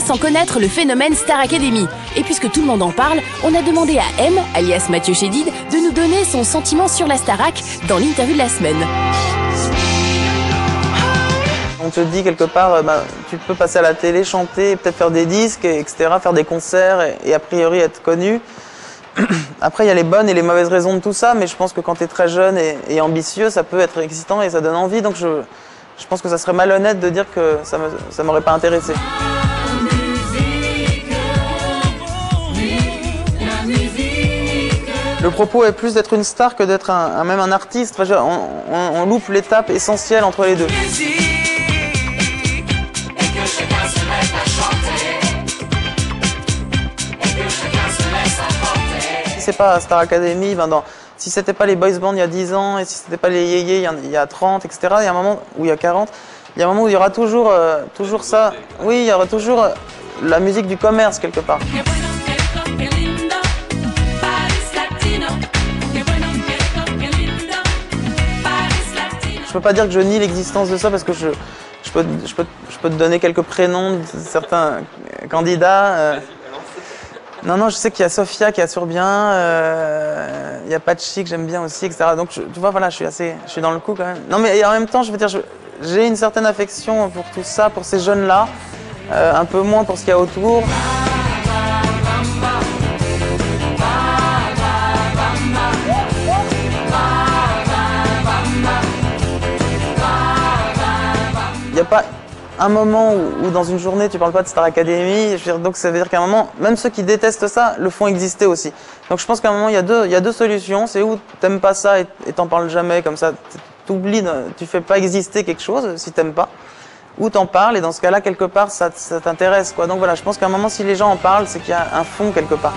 sans connaître le phénomène Star Academy. Et puisque tout le monde en parle, on a demandé à M, alias Mathieu Chédid, de nous donner son sentiment sur la Starac dans l'interview de la semaine. On te dit quelque part, tu peux passer à la télé, chanter, peut-être faire des disques, etc., faire des concerts et a priori être connu. Après, il y a les bonnes et les mauvaises raisons de tout ça, mais je pense que quand tu es très jeune et ambitieux, ça peut être excitant et ça donne envie. Donc je pense que ça serait malhonnête de dire que ça m'aurait pas intéressé. Le propos est plus d'être une star que d'être même un artiste. Enfin, on loupe l'étape essentielle entre les deux. Si c'est pas Star Academy, si c'était pas les boys bands il y a 10 ans, et si c'était pas les yéyés il y a 30, etc., il y a un moment où il y a 40, il y a un moment où il y aura toujours ça. Oui, il y aura toujours la musique du commerce quelque part. Je peux pas dire que je nie l'existence de ça parce que je peux te donner quelques prénoms de certains candidats. Non, je sais qu'il y a Sophia qui assure bien, il y a Patchy que j'aime bien aussi, etc. Donc tu vois, voilà, je suis dans le coup quand même. Non, mais en même temps, je veux dire, j'ai une certaine affection pour tout ça, pour ces jeunes-là, un peu moins pour ce qu'il y a autour. Il n'y a pas un moment où dans une journée tu parles pas de Star Academy, je veux dire, donc ça veut dire qu'à un moment, même ceux qui détestent ça le font exister aussi. Donc je pense qu'à un moment il y a deux solutions, c'est où t'aimes pas ça et t'en parles jamais, comme ça t'oublies, tu fais pas exister quelque chose si t'aimes pas, ou t'en parles et dans ce cas-là quelque part ça t'intéresse quoi. Donc voilà, je pense qu'à un moment si les gens en parlent c'est qu'il y a un fond quelque part.